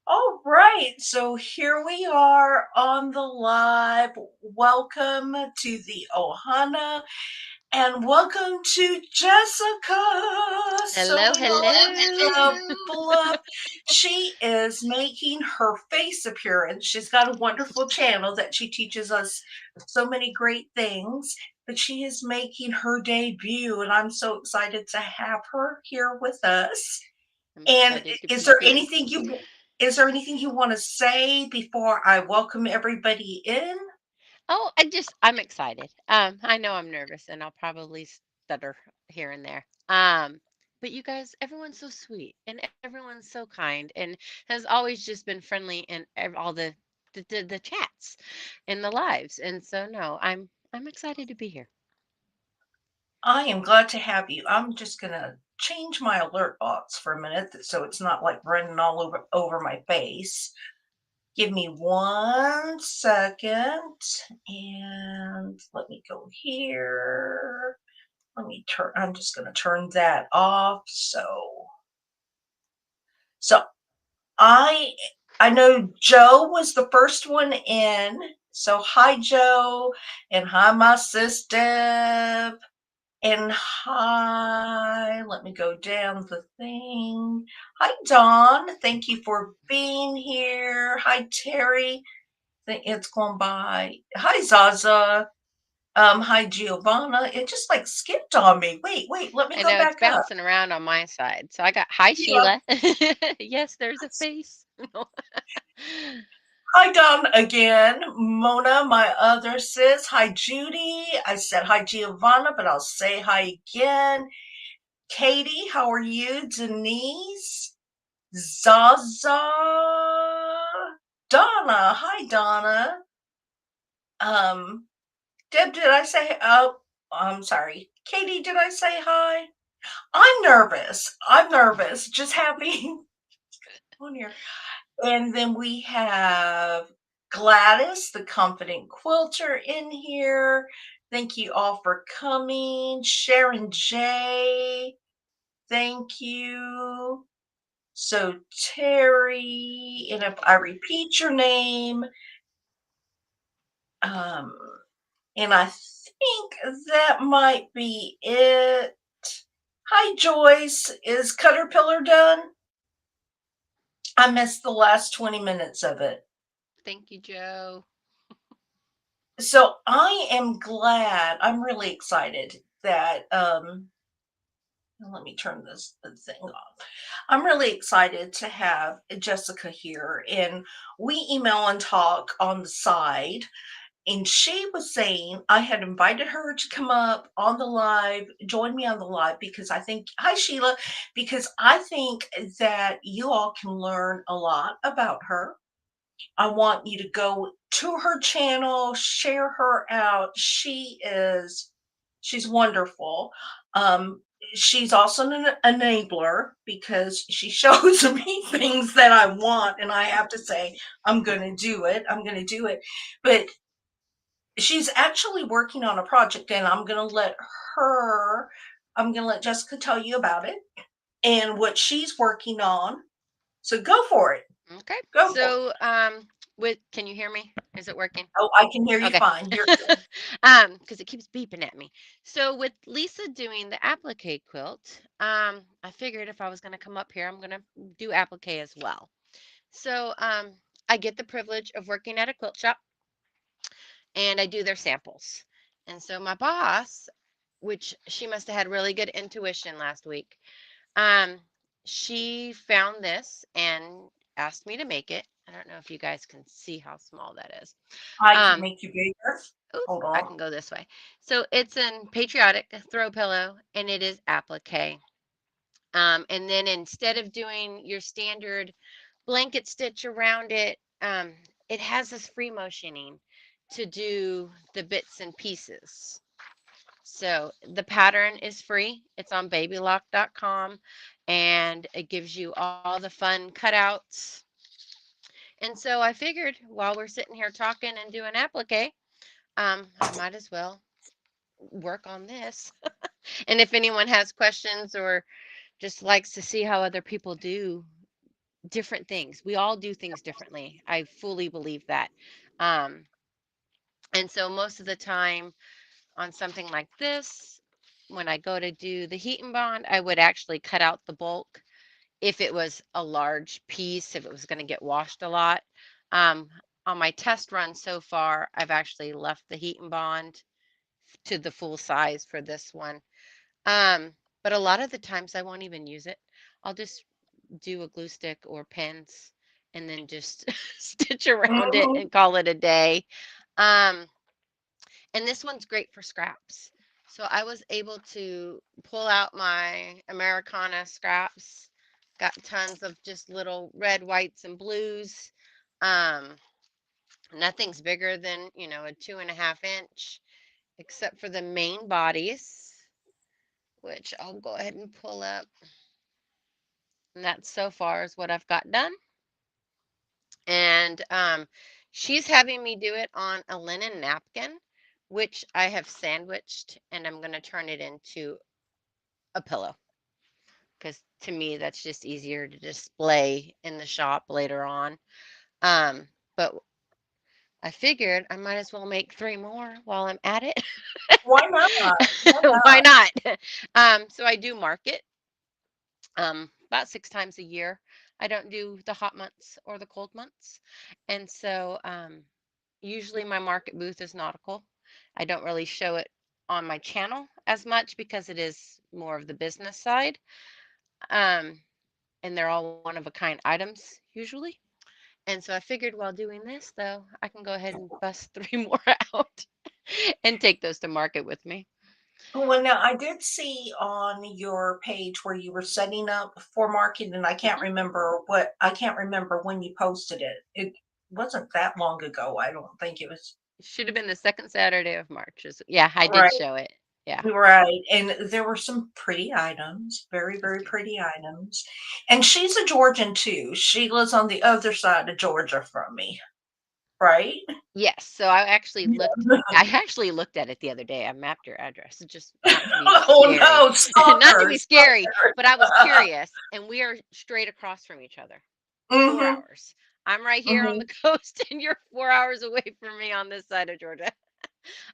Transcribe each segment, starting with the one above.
All right, so here we are on the live. Welcome to the Ohana and welcome to Jessica. So Hello, we want hello. to develop. She is making her face appearance. She's got a wonderful channel that she teaches us so many great things, but she is making her debut, and I'm so excited to have her here with us. I'm And excited to is be there here. anything you want to say before I welcome everybody in? I'm excited. I know I'm nervous and I'll probably stutter here and there. But you guys, everyone's so sweet and everyone's so kind and has always just been friendly in all the chats and the lives. And so no, I'm excited to be here. I am glad to have you. I'm just gonna change my alert box for a minute so it's not like running all over my face. Give me 1 second and let me go here. I'm just gonna turn that off. So I I know Joe was the first one in. So hi Joe and hi my sister and hi. Let me go down the thing. Hi Dawn. Thank you for being here. Hi Terry. It's gone by. Hi Zaza. Hi Giovanna. It just like skipped on me. Wait, let me I go know it's back up. bouncing around on my side. So I got hi Yeah. Sheila. Yes, there's a face. Hi, Don, again. Mona, my other sis. Hi, Judy. I said hi, Giovanna, but I'll say hi again. Katie, how are you? Denise. Zaza. Donna. Hi, Donna. Um, Deb, did I say, oh, I'm sorry. Katie, did I say hi? I'm nervous. I'm nervous. Just happy on here. And then we have Gladys, the confident quilter, in here. Thank you all for coming. Sharon J, thank you. So, Terry, and if I repeat your name, um, and I think that might be it. Hi, Joyce. Is Caterpillar done? I missed the last 20 minutes of it. Thank you, Joe. So I am glad. I'm really excited that let me turn this thing off. I'm really excited to have Jessica here, and we email and talk on the side. And she was saying I had invited her to come up on the live, join me on the live because I think, hi Sheila, because I think that you all can learn a lot about her. I want you to go to her channel, share her out. She's wonderful. Um, she's also an enabler because she shows me things that I want, and I have to say, I'm going to do it. I'm going to do it. But she's actually working on a project, and her, I'm going to let Jessica tell you about it and what she's working on. So go for it. Okay. Go for it. So, with can you hear me? Is it working? Oh, I can hear you Okay. fine. You're Because it keeps beeping at me. So with Lisa doing the applique quilt, I figured if I was going to come up here, I'm going to do applique as well. So, I get the privilege of working at a quilt shop and I do their samples. And so my boss, which she must have had really good intuition last week, um, she found this and asked me to make it. I don't know if you guys can see how small that is. I can Um, make you bigger. Oop, Hold I on. can go this way. So it's an patriotic throw pillow and it is applique. And then instead of doing your standard blanket stitch around it, it has this free motioning to do the bits and pieces. So the pattern is free. It's on babylock.com and it gives you all the fun cutouts. And so I figured while we're sitting here talking and doing applique, I might as well work on this. And if anyone has questions or just likes to see how other people do, different things. We all do things differently. I fully believe that. Um, and so most of the time on something like this, when I go to do the heat and bond, I would actually cut out the bulk if it was a large piece, if it was going to get washed a lot. Um, on my test run so far, I've actually left the heat and bond to the full size for this one. Um, but a lot of the times I won't even use it. I'll just do a glue stick or pins and then just stitch around it Mhm. and call it a day. Um, and this one's great for scraps. So I was able to pull out my Americana scraps. Got tons of just little red, whites, and blues. Um, Nothing's bigger than, a 2.5 inch, except for the main bodies, which I'll go ahead and pull up. And that so far is what I've got done. And she's having me do it on a linen napkin, which I have sandwiched, and I'm going to turn it into a pillow because to me that's just easier to display in the shop later on. But I figured I might as well make three more while I'm at it. Why not? Why Why not? not? So I do market about 6 times a year. I don't do the hot months or the cold months. And so usually my market booth is nautical. I don't really show it on my channel as much because it is more of the business side. Um, and they're all one of a kind items usually. And so I figured while doing this, though, I can go ahead and bust three more out and take those to market with me. Well, now I did see on your page where you were setting up for marketing, and Hmm. I can't remember when you posted it. It wasn't that long ago. I don't think it was. Should have been the second Saturday of March. Yeah, I did Right, show it. Yeah. right. And there were some pretty items, very, Thank very you. pretty items. And she's a Georgian too. She lives on the other side of Georgia from me, right? Yes. So I actually looked. Yeah. I actually looked at it the other day. I mapped your address, just not to be Oh scary, no, not to be stalkers, scary, but I was stalkers. curious. And we are straight across from each other, 4 Hmm. hours. I'm right here on the Hmm. coast, and you're 4 hours away from me on this side of Georgia.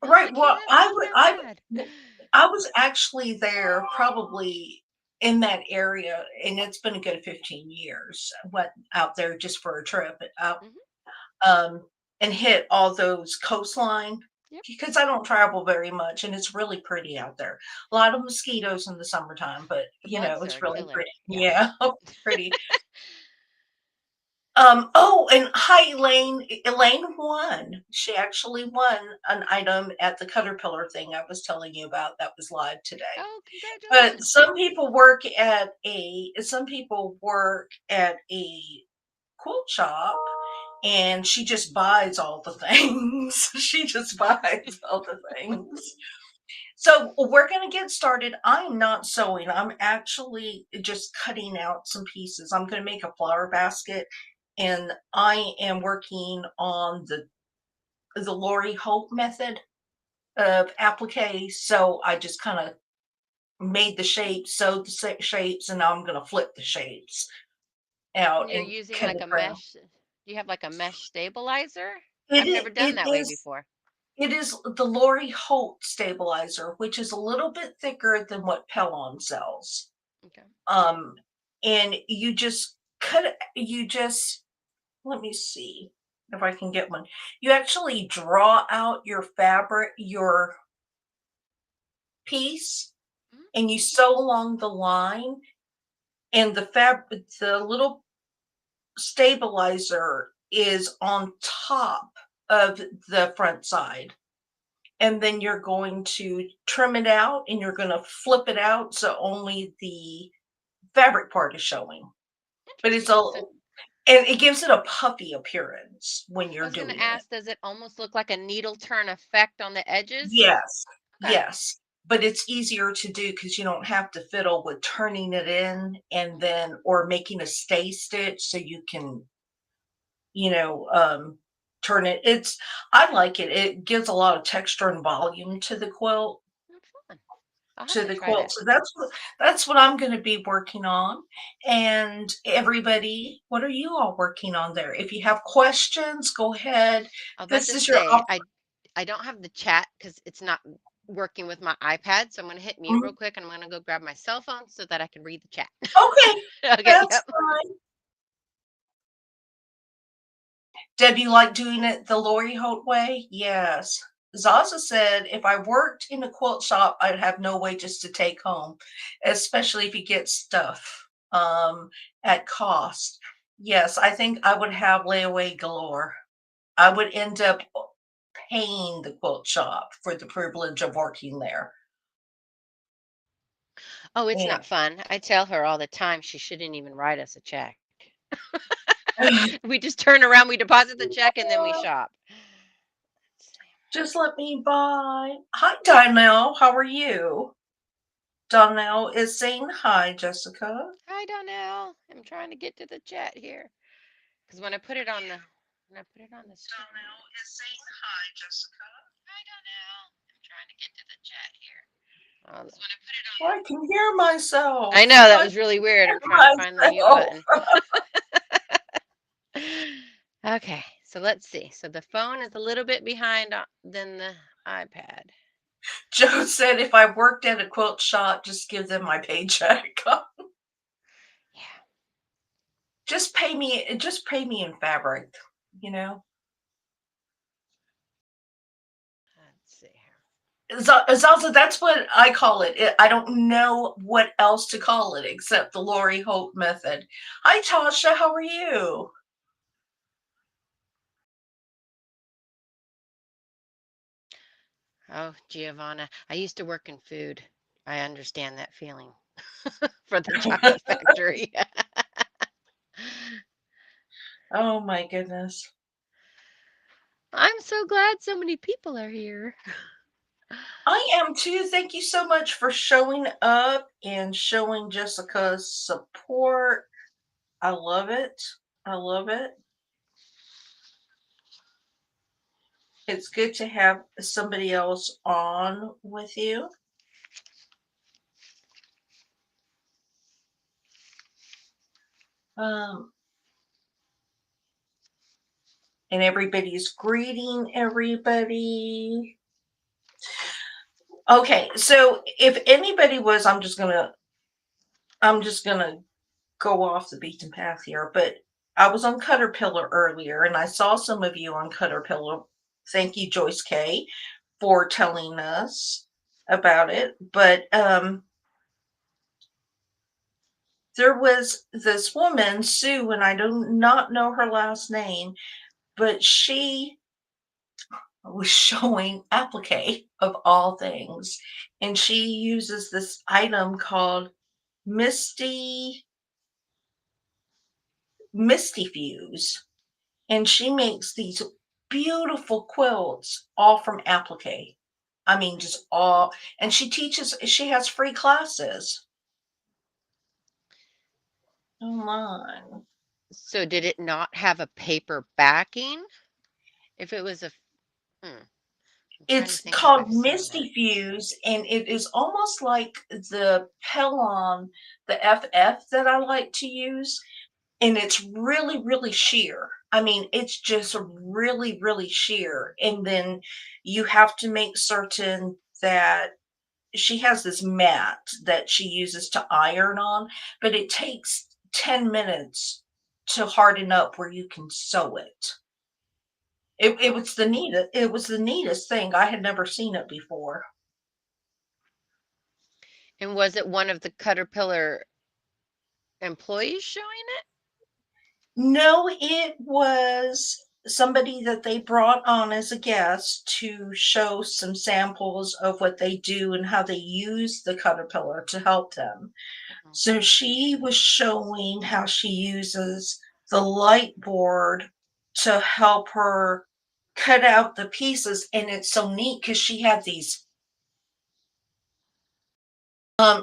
I was Right. like, hey, Well, that's not that bad. I was actually there probably in that area, and it's been a good 15 years. Went out there just for a trip out, Hmm. um, and hit all those coastline Yep. because I don't travel very much, and it's really pretty out there. A lot of mosquitoes in the summertime, but The bugs it's are really killer. pretty. Yeah. Yeah, pretty. Oh, and hi, Elaine. Elaine won. She actually won an item at the Caterpillar thing I was telling you about that was live today. Oh, But congratulations. some people work at a quilt shop, and she just buys all the things. She just buys all the things. So we're going to get started. I'm not sewing. I'm actually just cutting out some pieces. I'm going to make a flower basket, and I am working on the Lori Hope method of applique. So I just kind of made the shapes, sewed the shapes, and now I'm going to flip the shapes And out you're and using cut like it a around. mesh. Do you have like a mesh stabilizer? It I've is, never done that way before. it is the Lori Holt stabilizer, which is a little bit thicker than what Pellon sells. Okay. Um, and you just cut it, let me see if I can get one. You actually draw out your fabric, your piece, Mhm. and you sew along the line, and the little stabilizer is on top of the front side. And then you're going to trim it out and you're going to flip it out so only the fabric part is showing. But it's Interesting. a So and it gives it a puffy appearance when I you're was going to doing it. ask, does it almost look like a needle turn effect on the edges? Yes. Okay. Yes. But it's easier to do because you don't have to fiddle with turning it in and Mhm. then or making a stay stitch so you can, you know, um, turn it. I like it. It gives a lot of texture and volume to the quilt. That's fun. I'll have to to the try quilt. that. So that's what I'm gonna be working on. And everybody, what are you all working on there? If you have questions, go ahead. I was about This to is your say I don't have the chat because it's not working with my iPad. So I'm gonna hit mute real mhm. quick and I'm gonna go grab my cell phone so that I can read the chat. Okay, Okay, that's yep. fine. Deb, you like doing it the Lori Holt way? Yes. Zaza said, if I worked in a quilt shop, I'd have no wages to take home, especially if you get stuff at cost. Yes, I think I would have layaway galore. I would end up paying the quilt shop for the privilege of working there. Oh, it's Yeah. not fun. I tell her all the time she shouldn't even write us a check. We just turn around, we deposit the check, and then we shop. Just let me buy. Hi, Donnell. How are you? Donnell is saying hi, Jessica. I don't know. I'm trying to get to the chat here because when I put it on the screen. Donnell is saying hi, Jessica. I don't know. I'm trying to get to the chat here. Hold 'Cause I can hear myself. I know that I was really weird. I'm can trying to find the hear mute myself. button. Okay, so let's see. So the phone is a little bit behind than the iPad. Joe said if I worked at a quilt shop, just give them my paycheck. Yeah, Just pay me in fabric, you know? let's see here. Zaza, that's what I call it. I don't know what else to call it except the Lori Holt method. Hi, Tasha. How are you? Oh, Giovanna, I used to work in food. I understand that feeling for the chocolate factory. Oh my goodness. I'm so glad so many people are here. I am too. Thank you so much for showing up and showing Jessica's support. I love it. I love it. It's good to have somebody else on with you. Um, and everybody's greeting everybody. Okay, so if anybody was, I'm just gonna go off the beaten path here, but I was on Caterpillar earlier and I saw some of you on Caterpillar. Thank you, Joyce K, for telling us about it. But there was this woman, Sue, and I do not know her last name, but she was showing applique of all things. And she uses this item called Misty Misty Fuse. And she makes these beautiful quilts all from applique. I mean, just all, and she has free classes online. So did it not have a paper backing? If it was a, hmm, I'm trying to It's think if called I've seen that. Misty Fuse, and it is almost like the Pellon, the FF that I like to use, and it's really, really sheer. I mean, it's just really, really sheer. And then you have to make certain that she has this mat that she uses to iron on, but it takes 10 minutes to harden up where you can sew it. It was the neatest thing. I had never seen it before. And was it one of the Caterpillar employees showing it? No, it was somebody that they brought on as a guest to show some samples of what they do and how they use the caterpillar to help them. Mhm. So she was showing how she uses the light board to help her cut out the pieces. And it's so neat because she had these.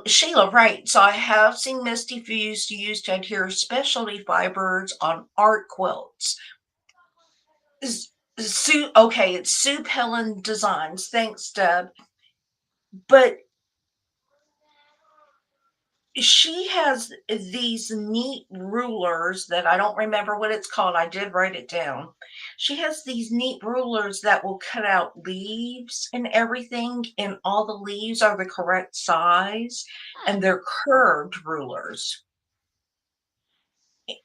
Sheila, right. So I have seen Misty Fuse used to adhere specialty fibers on art quilts. Sue, okay, it's Sue Pellin Designs. Thanks, Deb. But she has these neat rulers that I don't remember what it's called. I did write it down. She has these neat rulers that will cut out leaves and everything, and all the leaves are the correct size, Hmm. and they're curved rulers.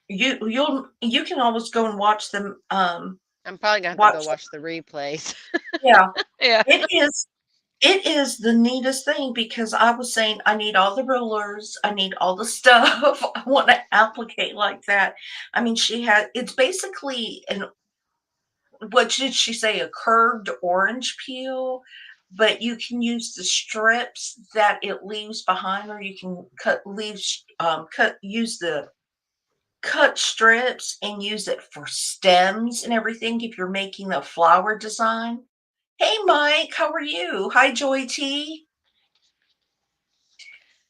You can always go and watch them, I'm probably gonna have to watch go watch the replays. yeah, Yeah. it is the neatest thing because I was saying, "I need all the rulers, I need all the stuff, I wanna applicate like that." I mean, she had it's basically an what did she say? A curved orange peel, but you can use the strips that it leaves behind, or you can use the cut strips and use it for stems and everything if you're making a flower design. Hey, Mike, how are you? Hi, Joy T.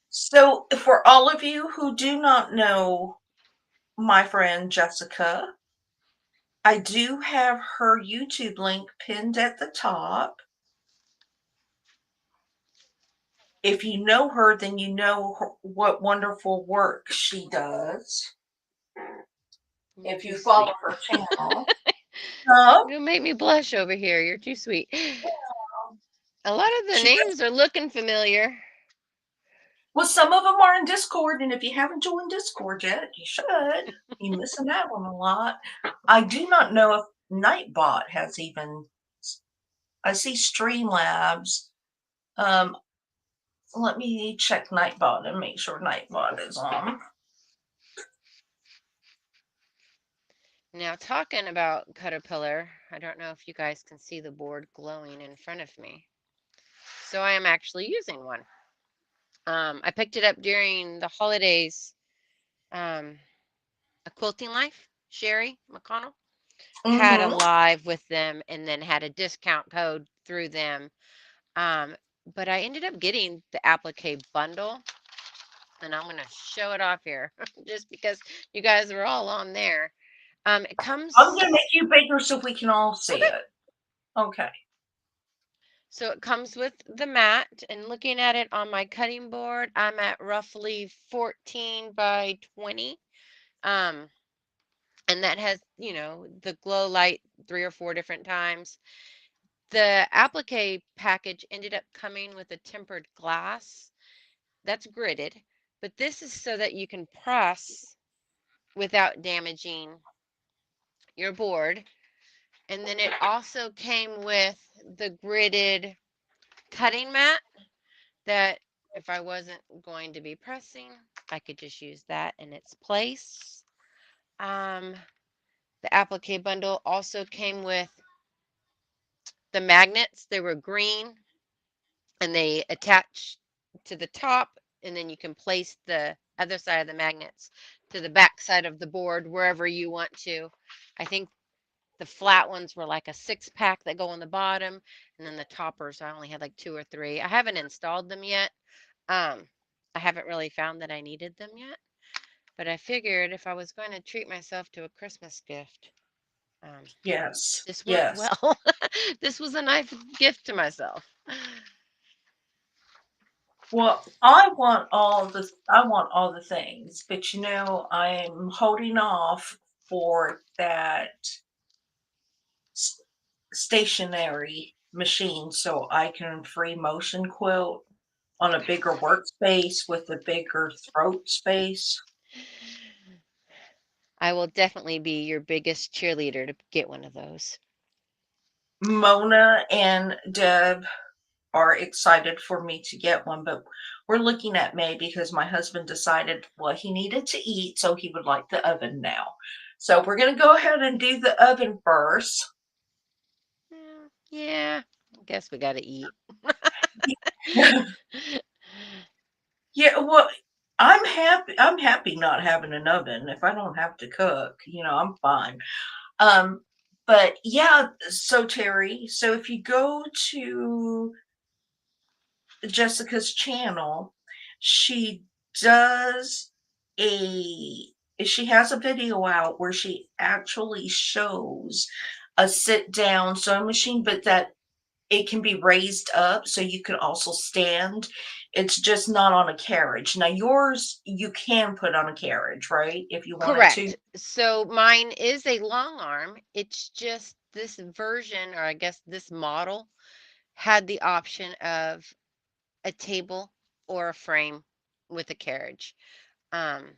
So, for all of you who do not know my friend Jessica, I do have her YouTube link pinned at the top. If you know her, then you know what wonderful work she does. You're If too you follow sweet. her channel. Huh? You make me blush over here. You're too sweet. A lot of the She does. names are looking familiar. Well, some of them are in Discord, and if you haven't joined Discord yet, you should. You're missing out on a lot. I do not know if Nightbot has even. I see Streamlabs. Um, Let me check Nightbot and make sure Nightbot is on. Now, talking about Caterpillar, I don't know if you guys can see the board glowing in front of me. So I am actually using one. I picked it up during the holidays. Um, a Quilting Life, Sherry McConnell, had a Mm-hmm. live with them and then had a discount code through them. Um, but I ended up getting the applique bundle, and I'm going to show it off here just because you guys are all on there. It I'm comes, gonna make you bigger so we can all see okay. it. Okay. So it comes with the mat, and looking at it on my cutting board, I'm at roughly 14 by 20. Um, and that has, the glow light 3 or 4 different times. The applique package ended up coming with a tempered glass that's gridded, but this is so that you can press without damaging your board. And then it also came with the gridded cutting mat that if I wasn't going to be pressing, I could just use that in its place. Um, the applique bundle also came with the magnets. They were green and they attach to the top, and then you can place the other side of the magnets to the back side of the board wherever you want to. I think the flat ones were like a 6 pack that go on the bottom, and then the toppers I only had like 2 or 3. I haven't installed them yet. Um, I haven't really found that I needed them yet, but I figured if I was going to treat myself to a Christmas gift, um, Yes. this worked Yes. well. This was a nice gift to myself. Well, I want all the things, but I'm holding off for that s- stationary machine so I can free motion quilt on a bigger workspace with a bigger throat space. I will definitely be your biggest cheerleader to get one of those. Mona and Deb are excited for me to get one, but we're looking at May because my husband decided, well, he needed to eat, so he would like the oven now. So we're going to go ahead and do the oven first. Yeah, I guess we got to eat. Yeah, well, I'm happy. I'm happy not having an oven. If I don't have to cook, I'm fine. Um, but yeah, so Terry, so if you go to Jessica's channel, she does a she has a video out where she actually shows a sit down sewing machine, but that it can be raised up so you can also stand. It's just not on a carriage. Now yours, you can put on a carriage, right? If you wanted to? Correct. So mine is a long arm. It's just this version, or I guess this model, had the option of a table or a frame with a carriage. Um,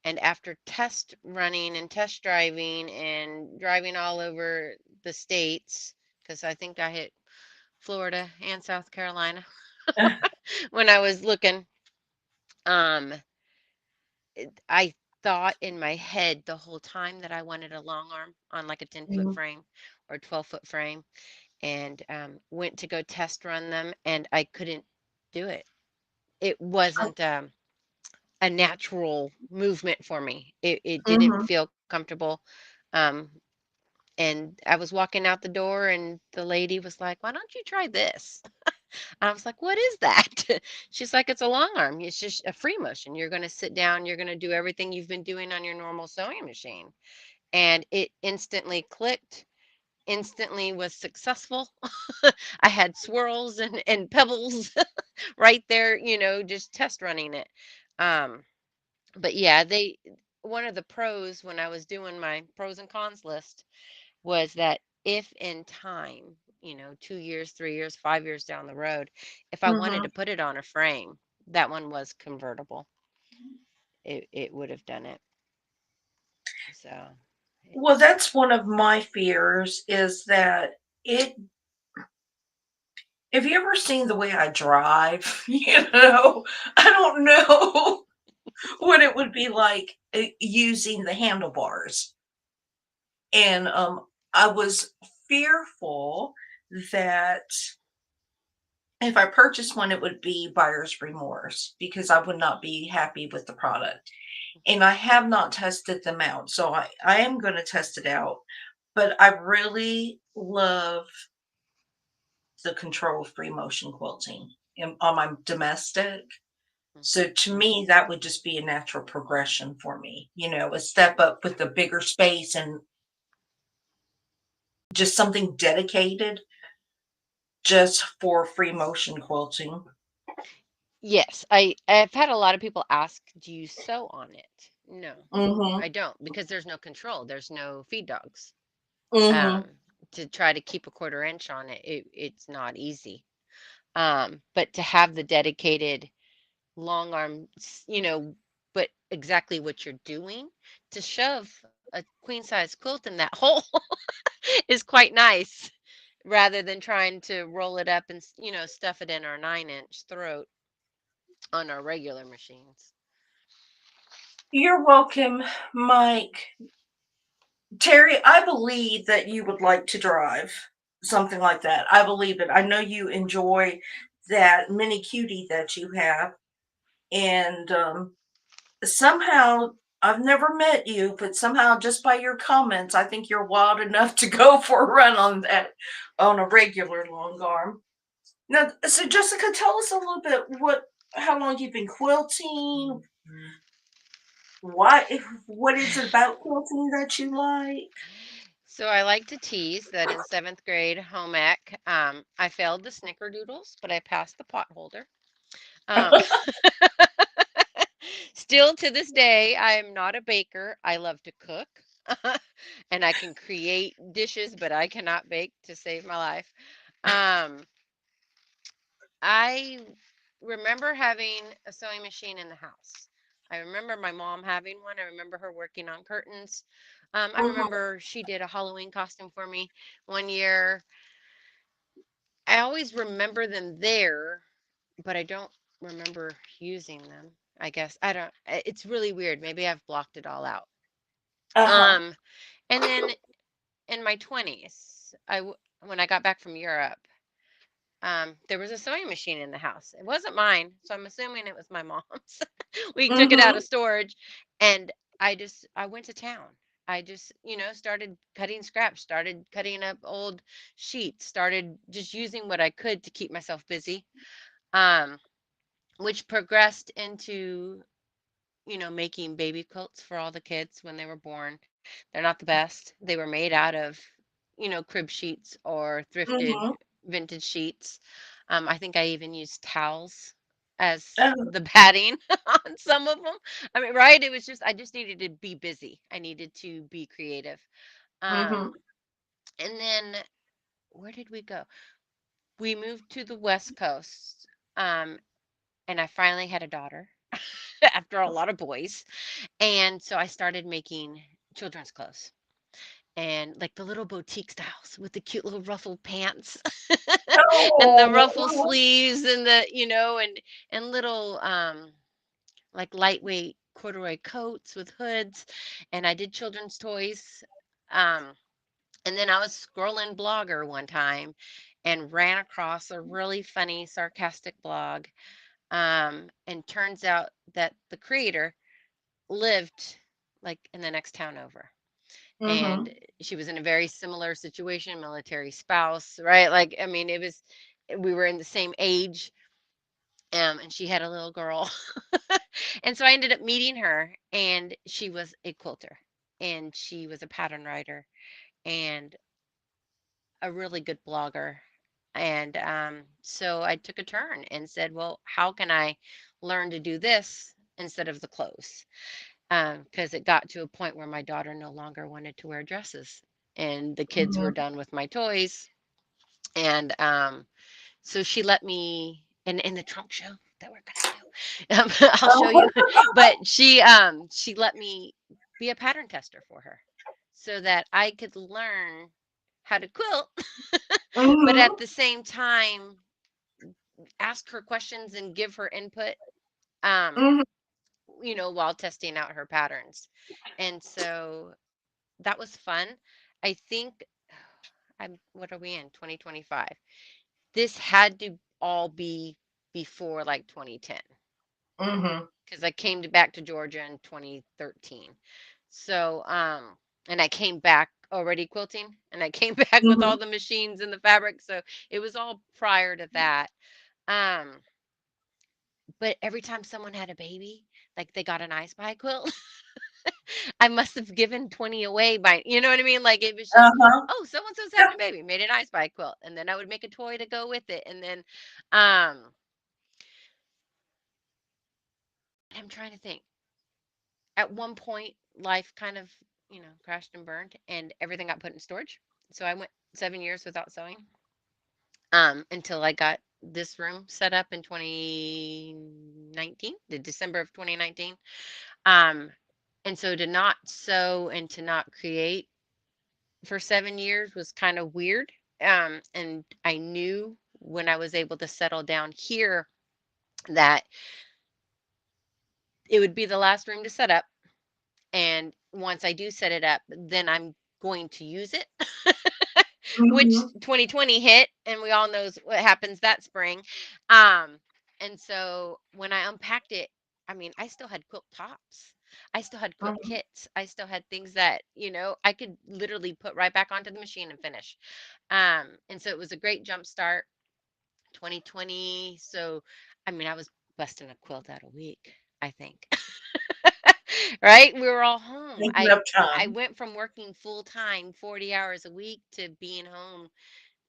and after test running and test driving and driving all over the states, because I think I hit Florida and South Carolina when I was looking, um, I thought in my head the whole time that I wanted a long arm on like a 10-foot Mhm. frame or 12-foot frame, and went to go test run them, and I couldn't do it. It wasn't a natural movement for me. It didn't Mhm. feel comfortable. Um, and I was walking out the door, and the lady was like, "Why don't you try this?" I was like, "What is that?" She's like, "It's a long arm. It's just a free motion. You're going to sit down. You're going to do everything you've been doing on your normal sewing machine." And it instantly clicked. Instantly was successful. I had swirls and pebbles right there, just test running it. Um, but yeah, one of the pros when I was doing my pros and cons list was that if in time, 2 years, 3 years, 5 years down the road, if I wanted Mhm. to put it on a frame, that one was convertible. It would have done it. So Well, it's that's one of my fears is that it have you ever seen the way I drive? I don't know what it would be like, using the handlebars, and, I was fearful that if I purchased one, it would be buyer's remorse because I would not be happy with the product, and I have not tested them out, so I am gonna test it out, but I really love the control free motion quilting on my domestic. So mhm. to me, that would just be a natural progression for me, a step up with the bigger space and just something dedicated just for free motion quilting. Yes, I've had a lot of people ask, "Do you sew on it?" No, Mhm. I don't, because there's no control. There's no feed dogs. Mhm. Um, to try to keep a 1/4 inch on it, it's not easy. But to have the dedicated long arm, but exactly what you're doing to shove a queen size quilt in that hole is quite nice, rather than trying to roll it up and stuff it in our 9-inch throat on our regular machines. You're welcome, Mike. Terry, I believe that you would like to drive something like that. I believe it. I know you enjoy that mini cutie that you have. And somehow, I've never met you, but somehow, just by your comments, I think you're wild enough to go for a run on that on a regular long arm. Now, so Jessica, tell us a little bit how long you've been quilting. What is it about quilting that you like? So I like to tease that in 7th grade home ec, I failed the snickerdoodles, but I passed the pot holder. Um, Still to this day, I am not a baker. I love to cook. And I can create dishes, but I cannot bake to save my life. Um, I remember having a sewing machine in the house. I remember my mom having one. I remember her working on curtains. I Mhm. remember she did a Halloween costume for me one year. I always remember them there, but I don't remember using them. I guess I don't. It's really weird. Maybe I've blocked it all out. Uh-huh. Um, and then in my 20s, when I got back from Europe, there was a sewing machine in the house. It wasn't mine, so I'm assuming it was my mom's. We took it out Mhm. of storage, and I went to town. I just, started cutting scraps, started cutting up old sheets, started just using what I could to keep myself busy. Um, which progressed into, making baby quilts for all the kids when they were born. They're not the best. They were made out of, crib sheets or thrifted Mhm. vintage sheets. I think I even used towels as Oh, the padding on some of them. I mean, right? It was just I just needed to be busy. I needed to be creative. Um, mhm, and then where did we go? We moved to the West Coast. Um, and I finally had a daughter after a lot of boys. And so I started making children's clothes and like the little boutique styles with the cute little ruffled pants and the ruffle oh, sleeves and and little like lightweight corduroy coats with hoods. And I did children's toys. Um and then I was scrolling Blogger one time and ran across a really funny sarcastic blog. And turns out that the creator lived like in the next town over. And mhm, she was in a very similar situation, military spouse, right? Like, I mean, we were in the same age, and she had a little girl. And so I ended up meeting her, and she was a quilter, and she was a pattern writer, and a really good blogger. And so I took a turn and said, well, how can I learn to do this instead of the clothes? Because it got to a point where my daughter no longer wanted to wear dresses and the kids were mhm. done with my toys. And so she let me in the trunk show that we're gonna do. I'll show you. But she let me be a pattern tester for her so that I could learn how to quilt, but at Mhm, the same time ask her questions and give her input. Um, mhm, while testing out her patterns. And so that was fun. I think what are we in? 2025. This had to all be before like 2010 mhm, because I came back to Georgia in 2013. So, and I came back already quilting and I came back with all mhm. the machines and the fabric. So it was all prior to that. Um, but every time someone had a baby, like they got an I Spy quilt, I must have given 20 away by, you know what I mean? Like it was just, Uh-huh. oh, so and so's having a baby, made an I Spy quilt. And then I would make a toy to go with it. And then um I'm trying to think. At one point, life kind of, crashed and burned and everything got put in storage. So I went 7 years without sewing until I got this room set up in 2019, the December of 2019. Um, and so to not sew and to not create for 7 years was kind of weird. And I knew when I was able to settle down here that it would be the last room to set up. And once I do set it up, then I'm going to use it, which Mhm, 2020 hit, and we all knows what happens that spring. Um, and so when I unpacked it, I mean, I still had quilt tops. I still had quilt mhm, kits. I still had things that, I could literally put right back onto the machine and finish. And so it was a great jump start, 2020. So, I mean, I was busting a quilt out a week, I think. Right? We were all home. making I up I time. went from working full time, 40 hours a week to being home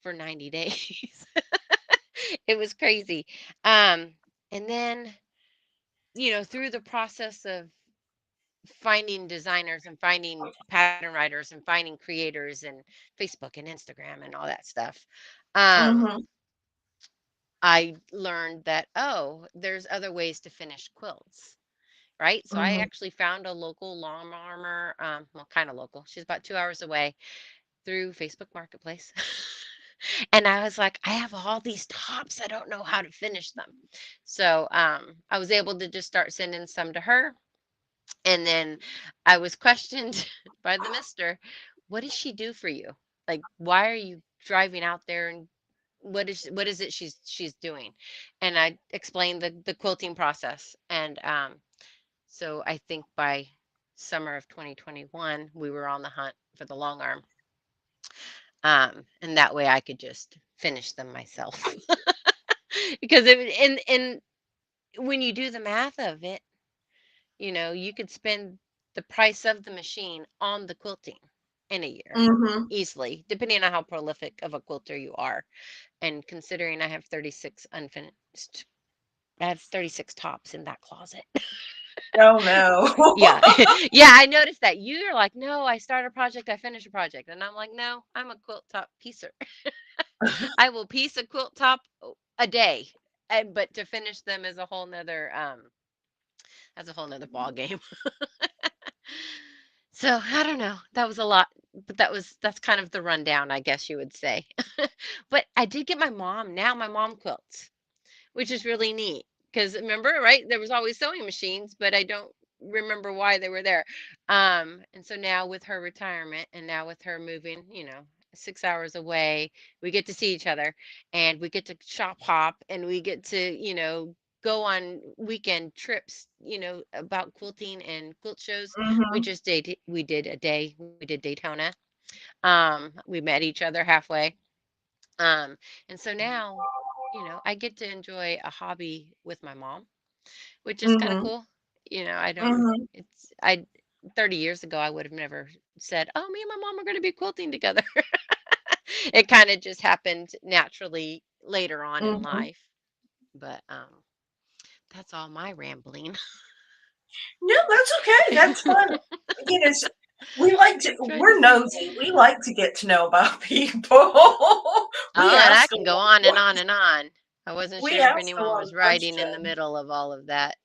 for 90 days. It was crazy. Um, and then, through the process of finding designers and finding pattern writers and finding creators and Facebook and Instagram and all that stuff, um, Mhm, I learned that, oh, there's other ways to finish quilts. Right. So I mhm. actually found a local lawn armor, well, kind of local. She's about 2 hours away through Facebook Marketplace. And I was like, I have all these tops. I don't know how to finish them. So I was able to just start sending some to her. And then I was questioned by the mister, what does she do for you? Like, why are you driving out there and what is it she's doing? And I explained the quilting process. And so I think by summer of 2021, we were on the hunt for the long arm. And that way I could just finish them myself. Because and when you do the math of it, you could spend the price of the machine on the quilting. in a year, Mhm. easily, depending on how prolific of a quilter you are. And considering I have 36 unfinished, I have 36 tops in that closet. Oh, no. Yeah. Yeah, I noticed that. You're like, "No, I start a project, I finish a project." And I'm like, "No, I'm a quilt top piecer. I will piece a quilt top a day." And but to finish them is a whole nother that's a whole nother ball game. So I don't know. That was a lot, but that's kind of the rundown, I guess you would say. But I did get my mom. Now my mom quilts, which is really neat. Because remember, right? There was always sewing machines, but I don't remember why they were there. And so now with her retirement and now with her moving, 6 hours away, we get to see each other and we get to shop hop and we get to, go on weekend trips, about quilting and quilt shows. Mhm. We did a day, we did Daytona. We met each other halfway. Um, and so now, I get to enjoy a hobby with my mom, which is kind of Mhm. cool. I don't, Mhm. it's, I, 30 years ago, I would have never said, oh, me and my mom are going to be quilting together. It kind of just happened naturally later on in Mhm. life. But that's all my rambling. No, that's okay, that's fun. You know, s we like to Trying to we're think. nosy, we like to get to know about people. We Oh, and I ask a can go lot on and of on and on. I wasn't we sure if ask a anyone lot of was writing in the questions. middle of all of that.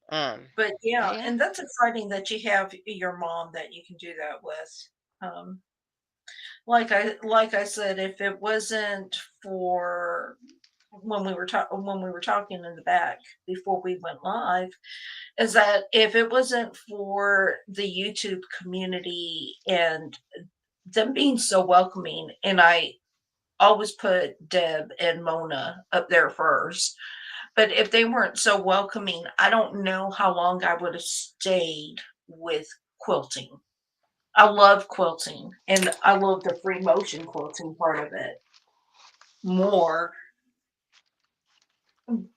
But But yeah, yeah. and that's exciting that you have your mom that you can do that with. Um, like I said, if it wasn't for when we were talking in the back before we went live, is that if it wasn't for the YouTube community and them being so welcoming, and I always put Deb and Mona up there first. But if they weren't so welcoming, I don't know how long I would have stayed with quilting. I love quilting and I love the free motion quilting part of it more.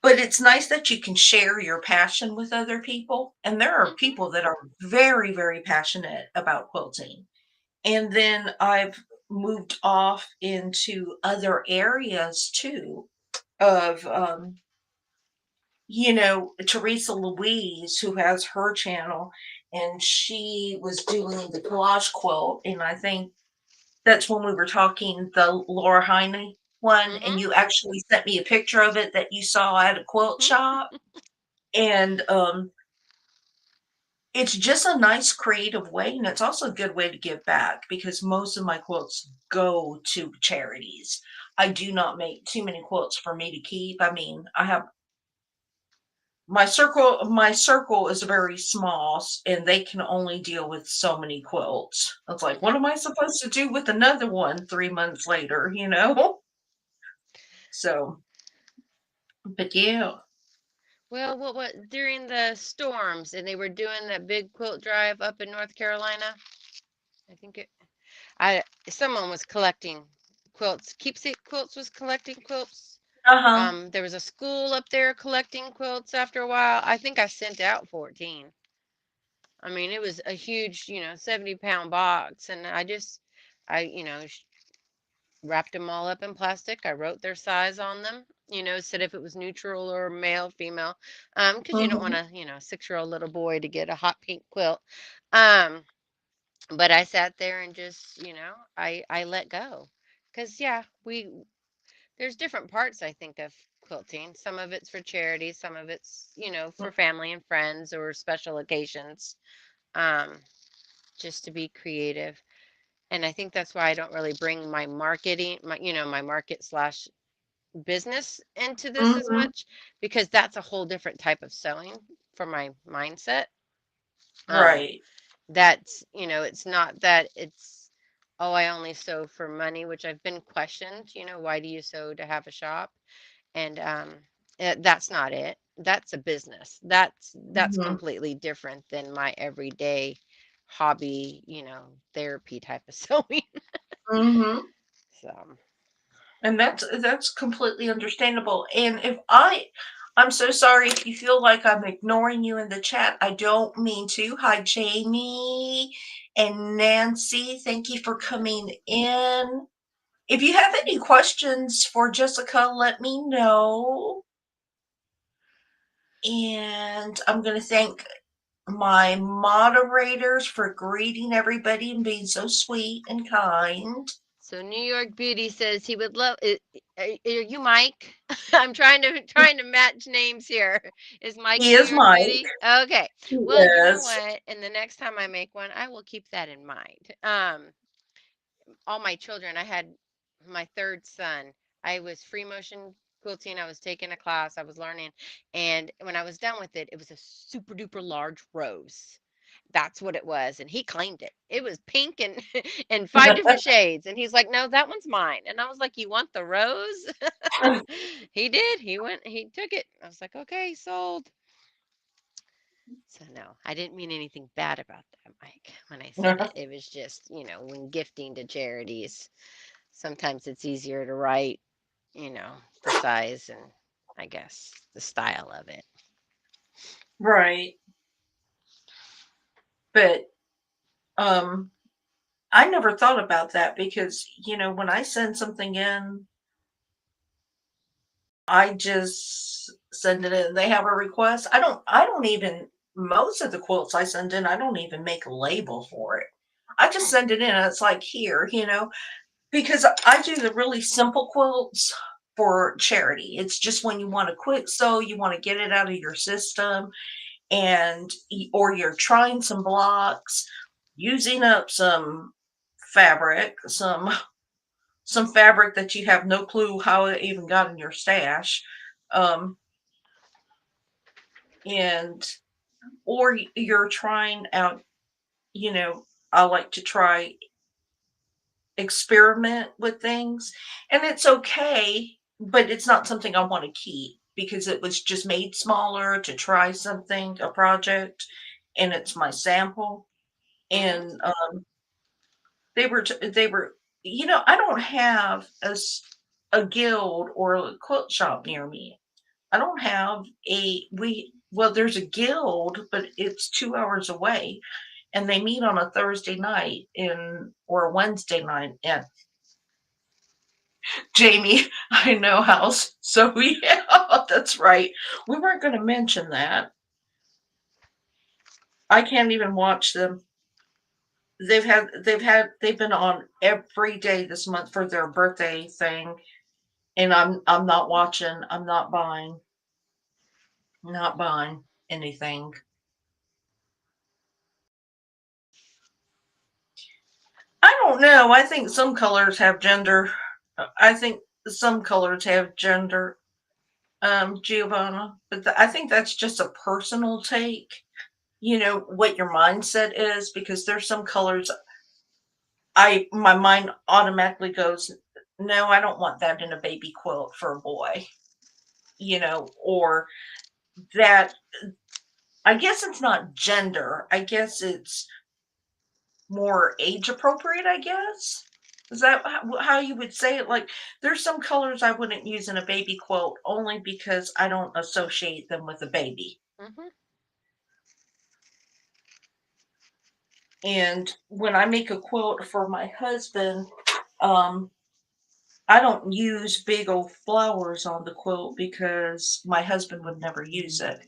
But it's nice that you can share your passion with other people. And there are Hmm. people that are very, very passionate about quilting. And then I've moved off into other areas too of Teresa Louise, who has her channel, and she was doing the collage quilt, and I think that's when we were talking the Laura Heine one, and Hmm. you actually sent me a picture of it that you saw at a quilt Hmm. shop, and it's just a nice creative way, and it's also a good way to give back because most of my quilts go to charities. I do not make too many quilts for me to keep. I mean, I have my circle is very small and they can only deal with so many quilts. It's like, what Hmm. am I supposed to do with another one 3 months later? So, but yeah. Well, what during the storms and they were doing that big quilt drive up in North Carolina? I think I someone was collecting quilts. Keepsake Quilts was collecting quilts. Uh-huh. There was a school up there collecting quilts after a while. I think I sent out 14. I mean, it was a huge, 70-pound box, and I, wrapped them all up in plastic. I wrote their size on them, said if it was neutral or male, female, because you don't want Mhm. a, 6-year-old little boy to get a hot pink quilt. Um, but I sat there and just, I let go, because yeah, there's different parts I think of quilting. Some of it's for charity, some of it's, for family and friends or special occasions. Um, just to be creative. And I think that's why I don't really bring my marketing, my market slash business into this as Mhm. much because that's a whole different type of sewing for my mindset. Um, Right. that's, it's not that it's, oh, I only sew for money, which I've been questioned, why do you sew to have a shop? And that's not it. That's a business. That's Mhm. completely different than my everyday hobby, therapy type of sewing. Mhm. So, And that's completely understandable. And I'm so sorry if you feel like I'm ignoring you in the chat. I don't mean to. Hi, Jamie. And Nancy, thank you for coming in. If you have any questions for Jessica, let me know. And I'm going to thank my moderators for greeting everybody and being so sweet and kind. So New York Beauty says he would love. Are you Mike? I'm trying to match names here. Is Mike He New is York Mike. Beauty? Okay. He Well, you know is. what? And the next time I make one, I will keep that in mind. All my children, I had my third son. I was free motion quilting. I was taking a class. I was learning, and when I was done with it, it was a super duper large rose. That's what it was, and he claimed it. It was pink and and five different shades, and he's like, "No, that one's mine." And I was like, "You want the rose?" He did. He went. He took it. I was like, "Okay, sold." So no, I didn't mean anything bad about that, Mike, when I said it. It was just, when gifting to charities, sometimes it's easier to write, the size and I guess the style of it. Right. But um I never thought about that because, when I send something in, I just send it in. They have a request. I don't even most of the quilts I send in, I don't even make a label for it. I just send it in and it's like here, because I do the really simple quilts for charity. It's just when you want a quick sew, you want to get it out of your system or you're trying some blocks, using up fabric, some fabric that you have no clue how it even got in your stash. Um, and or you're trying out, you know, I like to try experiment with things and it's okay, but it's not something I want to keep because it was just made smaller to try something, a project, and it's my sample. Hmm. And they were, I don't have a guild or a quilt shop near me. I don't have well, there's a guild, but it's 2 hours away, and they meet on a Thursday night or a Wednesday night. And Jamie, I know house. So yeah, that's right. We weren't going to mention that. I can't even watch them. They've been on every day this month for their birthday thing, and I'm not watching. I'm not buying anything. I don't know. I think some colors have gender. I think some colors have gender, Giovanna. But I think that's just a personal take. What your mindset is, because there's some colors my mind automatically goes, no, I don't want that in a baby quilt for a boy. Or that. I guess it's not gender. I guess it's more age appropriate, I guess. Is that how you would say it? Like, there's some colors I wouldn't use in a baby quilt only because I don't associate them with a baby. Hmm. And when I make a quilt for my husband, um, I don't use big old flowers on the quilt because my husband would never use it.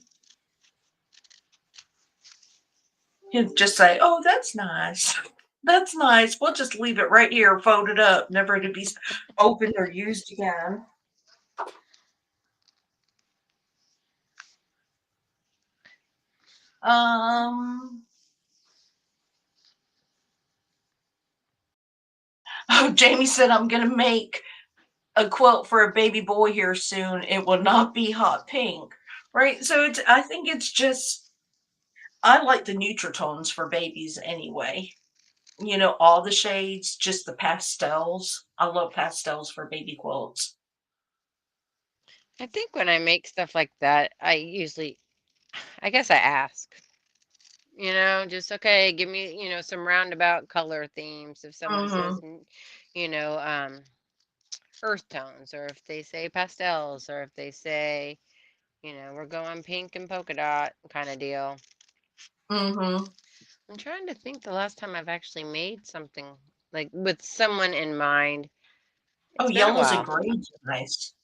He'd just say, "Oh, that's nice. That's nice. We'll just leave it right here, folded up, never to be opened or used again." Um, oh, Jamie said, I'm going to make a quilt for a baby boy here soon. It will not be hot pink. Right. So I think it's just, I like the neutral tones for babies anyway. All the shades, just the pastels. I love pastels for baby quilts. I think when I make stuff like that, I guess I ask, just okay, give me, some roundabout color themes. If someone says, Hmm. you know, um, earth tones, or if they say pastels, or if they say, we're going pink and polka dot kind of deal. Hmm. I'm trying to think the last time I've actually made something like with someone in mind. Oh, It's been a yellows and while. greens are nice.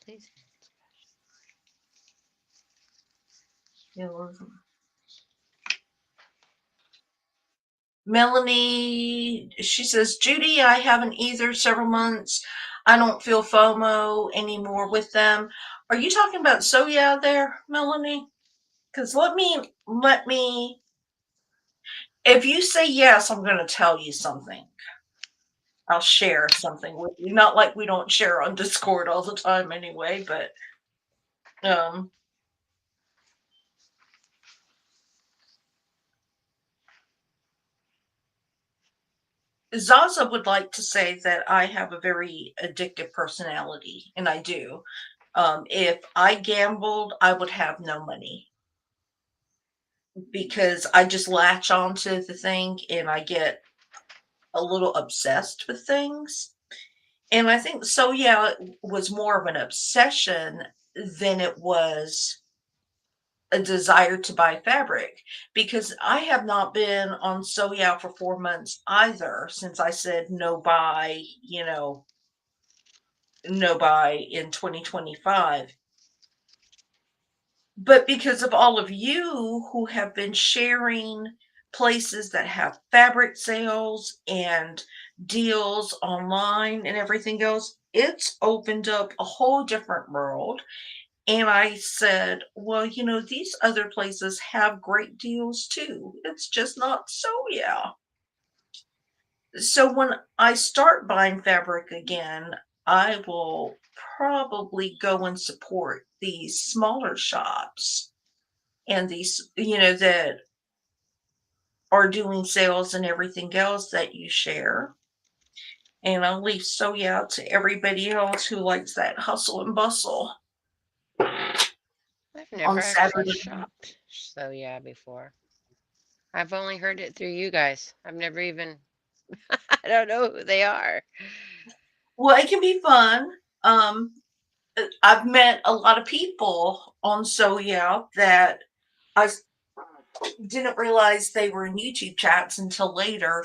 Please. Yellows. Melanie, she says, Judy, I haven't either several months. I don't feel FOMO anymore with them. Are you talking about Soya there, Melanie? Because let me, if you say yes, I'm going to tell you something. I'll share something with you. Not like we don't share on Discord all the time anyway, but um, Zaza would like to say that I have a very addictive personality, and I do. If I gambled, I would have no money because I just latch onto the thing and I get a little obsessed with things. And I think so, yeah, it was more of an obsession than it was a desire to buy fabric because I have not been on So Yeah for 4 months either since I said no buy, no buy in 2025. But because of all of you who have been sharing places that have fabric sales and deals online and everything else, it's opened up a whole different world. And I said, well, these other places have great deals too. It's just not so, yeah. So when I start buying fabric again, I will probably go and support these smaller shops and these, that are doing sales and everything else that you share. And I'll leave Soya to everybody else who likes that hustle and bustle I've never on actually Saturday. shopped so yeah before. I've only heard it through you guys. I've never even I don't know who they are. Well, it can be fun. I've met a lot of people on Soya that I didn't realize they were in YouTube chats until later.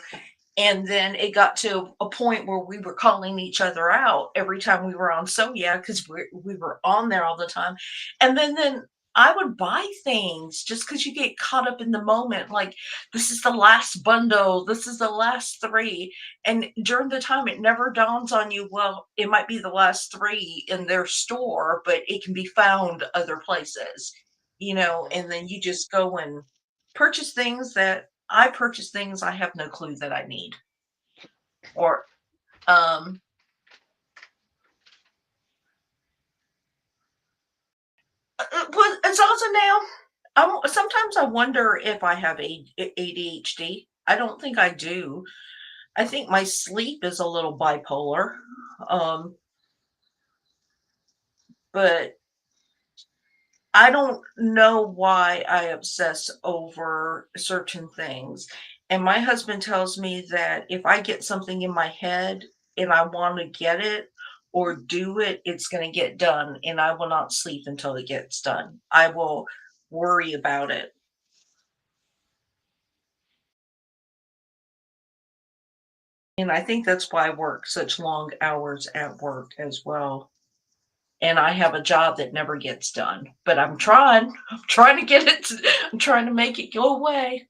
And then it got to a point where we were calling each other out every time we were on So Yeah, because we were on there all the time. And then I would buy things just because you get caught up in the moment. Like, this is the last bundle, this is the last three. And during the time, it never dawns on you, well, it might be the last three in their store, but it can be found other places, Hmm. and then you just go and purchase things that I purchase things I have no clue that I need. Or but it's also now. Sometimes I wonder if I have ADHD. I don't think I do. I think my sleep is a little bipolar. Um, but I don't know why I obsess over certain things. And my husband tells me that if I get something in my head and I want to get it or do it, it's going to get done. And I will not sleep until it gets done. I will worry about it. And I think that's why I work such long hours at work as well. And I have a job that never gets done, but I'm trying. I'm trying to get it. I'm trying to make it go away.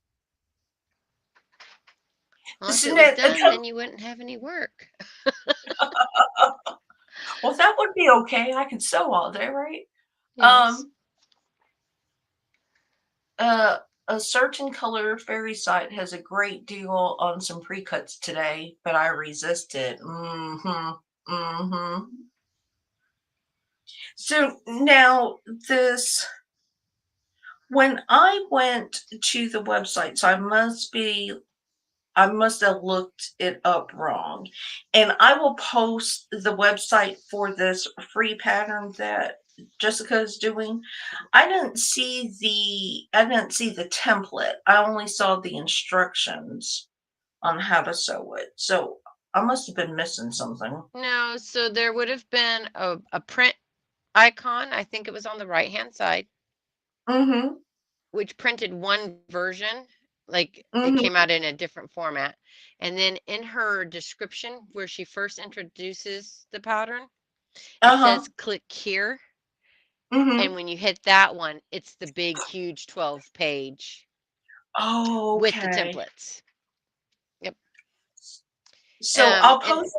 Well, if it Isn't was it? done, then you wouldn't have any work. Well, that would be okay. I could sew all day, right? Yes. Um, uh, a certain color fairy site has a great deal on some pre-cuts today, but I resisted. Mm-hmm. So now this, when I went to the website, so I must have looked it up wrong. And I will post the website for this free pattern that Jessica is doing. I didn't see the template. I only saw the instructions on how to sew it. So I must have been missing something. No, so there would have been a print icon. I think it was on the right hand side. Mhm. which printed one version, like it Mhm. came out in a different format. And then in her description, where she first introduces the pattern, it Uh-huh. says click here. And Mhm. when you hit that one, it's the big, huge 12 page Oh, with the okay. templates. Yep. So I'll And post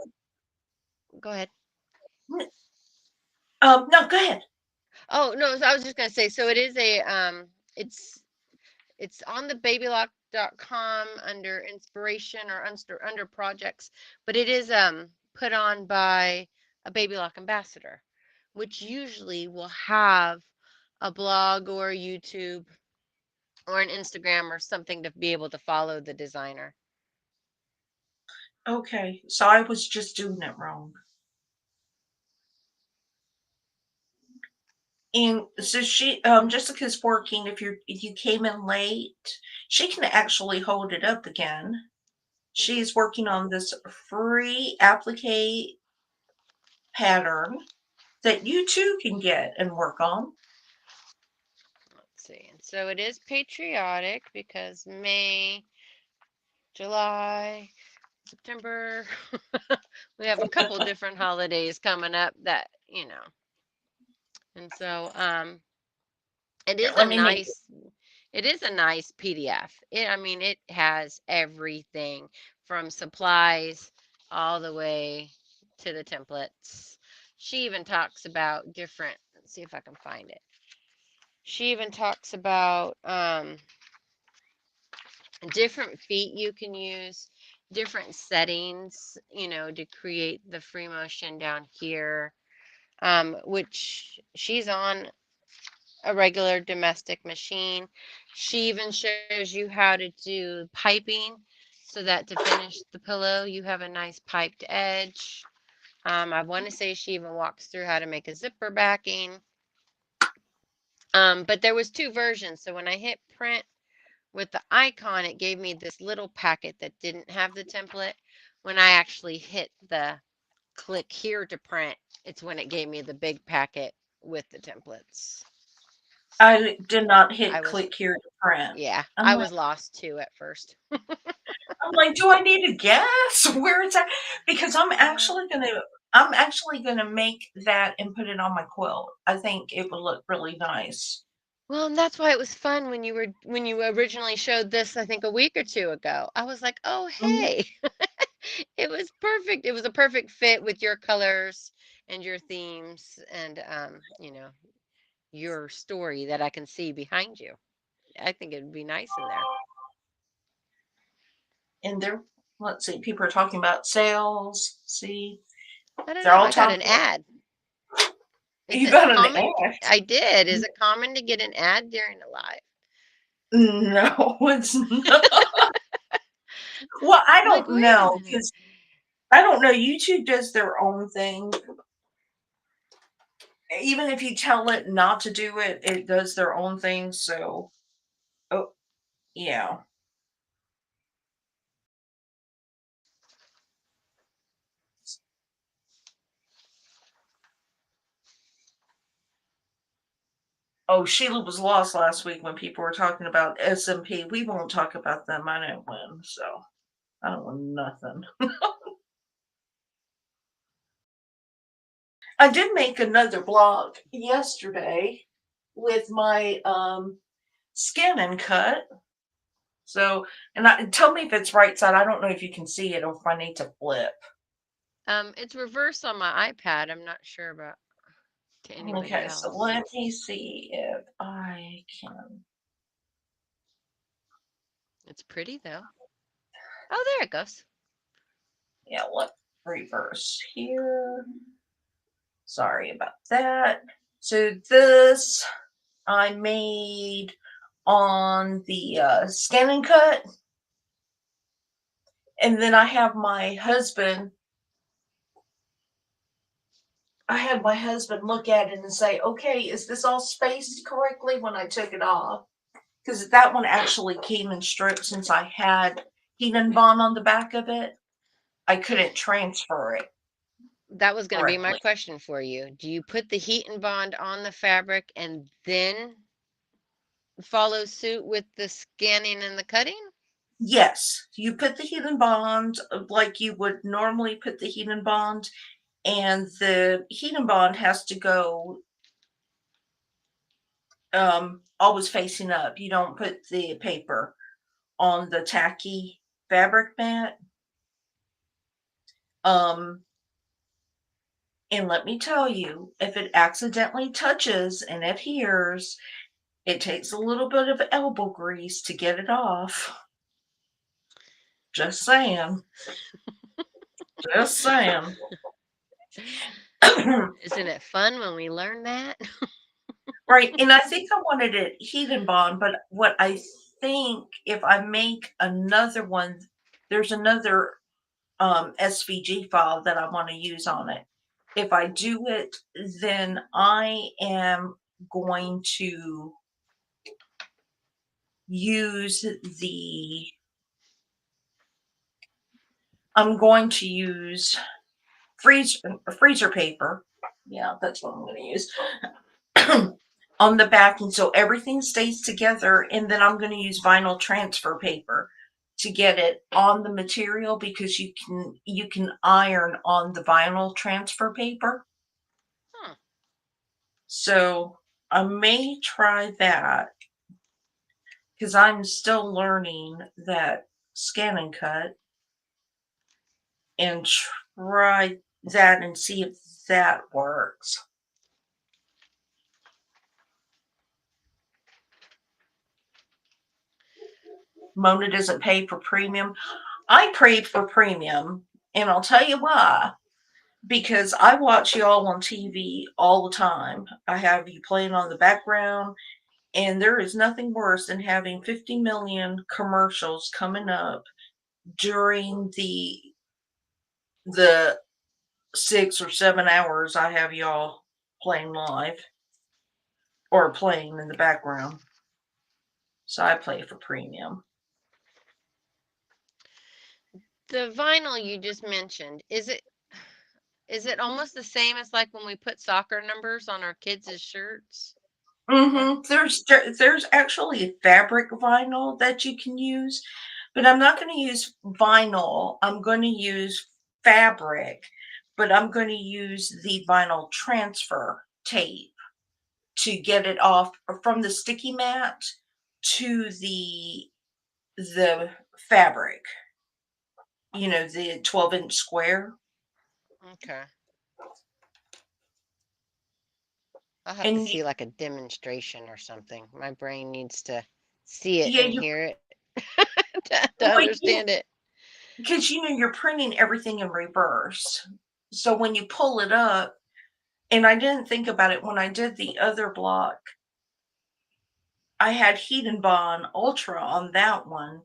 go ahead. no, go ahead. Oh, no, so I was just gonna say, so it is a it's it's on the babylock.com under inspiration or under projects, but it is put on by a Babylock ambassador, which usually will have a blog or a YouTube or an Instagram or something to be able to follow the designer. Okay. So I was just doing it wrong. And so she Jessica's working if you came in late, she can actually hold it up again. Mhm. She's working on this free applique pattern that you too can get and work on. Let's see. And so it is patriotic because May, July, September, we have a couple different holidays coming up that, and so it Here, is a let me make it. nice it is a nice PDF. I mean, it has everything from supplies all the way to the templates. She even talks about different, let's see if I can find it. She even talks about different feet you can use, different settings, to create the free motion down here, which she's on a regular domestic machine. She even shows you how to do piping so that to finish the pillow, you have a nice piped edge. I want to say she even walks through how to make a zipper backing. But there was two versions. So when I hit print with the icon, it gave me this little packet that didn't have the template. When I actually hit the click here to print, it's when it gave me the big packet with the templates. So I did not I hit was, click here to print. yeah, I'm I like was lost too at first. do I need to guess where it's at? Because Yeah. I'm actually gonna make that and put it on my quilt. I think it would look really nice. Well, and that's why it was fun when you originally showed this, I think a week or two ago. I was like, "Oh, Mhm. hey." It was perfect. It was a perfect fit with your colors and your themes and your story that I can see behind you. I think it'd be nice in there. And there, let's see, people are talking about sales. See, I don't they're know. all I got an talking. ad. Is You it got an common? ad? I did. Is it common to get an ad during a live? No, it's not. Well, I I'm like, don't wait a know minute. because I don't know. YouTube does their own thing. Even if you tell it not to do it, it does their own thing. So, oh, yeah. Oh, Sheila was lost last week when people were talking about SMP. We won't talk about them. I didn't win, so I don't win nothing. I did make another blog yesterday with my scan and cut. So, tell me if it's right side. I don't know if you can see it or if I need to flip. It's reversed on my iPad. I'm not sure about to anybody Okay, so else. let me see if I can. It's pretty though. Oh, there it goes. Yeah, let reverse here. Sorry about that. So this I made on the scan and cut, and then I have my husband. I had my husband look at it and say, "Okay, is this all spaced correctly?" When I took it off, because that one actually came in strips since I had heat and bond on the back of it. I couldn't transfer it That was going to be my correctly. question for you. Do you put the heat and bond on the fabric and then? follow suit with the scanning and the cutting? Yes, you put the heat and bond like you would normally put the heat and bond, and the heat and bond has to go always facing up. You don't put the paper on the tacky fabric mat. Um, and let me tell you, if it accidentally touches and adheres, it takes a little bit of elbow grease to get it off. Just saying. Just saying. Isn't it fun when we learn that? Right, and I think I wanted it heat and bond, but what I think if I make another one, there's another SVG file that I want to use on it. If I do it, then I am going to use the I'm going to use freezer paper. Yeah, that's what I'm going to use on the back, and so everything stays together. And then I'm going to use vinyl transfer paper to get it on the material because you can iron on the vinyl transfer paper. Huh. So I may try that because I'm still learning that scan and cut and try that and see if that works. Mona doesn't pay for premium. I paid for premium, and I'll tell you why. Because I watch y'all on TV all the time. I have you playing on the background, and there is nothing worse than having 50 million commercials coming up during the 6 or 7 hours I have y'all playing live or playing in the background. So I play for premium. The vinyl you just mentioned, is it almost the same as like when we put soccer numbers on our kids' shirts? Or There's actually fabric vinyl that you can use, but I'm not going to use vinyl. I'm going to use fabric, but I'm going to use the vinyl transfer tape to get it off from the sticky mat to the fabric. The 12-inch square. okay. I'll have to And see like a demonstration or something. My brain needs to see it yeah, and you hear it to well, understand it. because you're printing everything in reverse. So when you pull it up, and I didn't think about it when I did the other block, I had Heat and Bond Ultra on that one.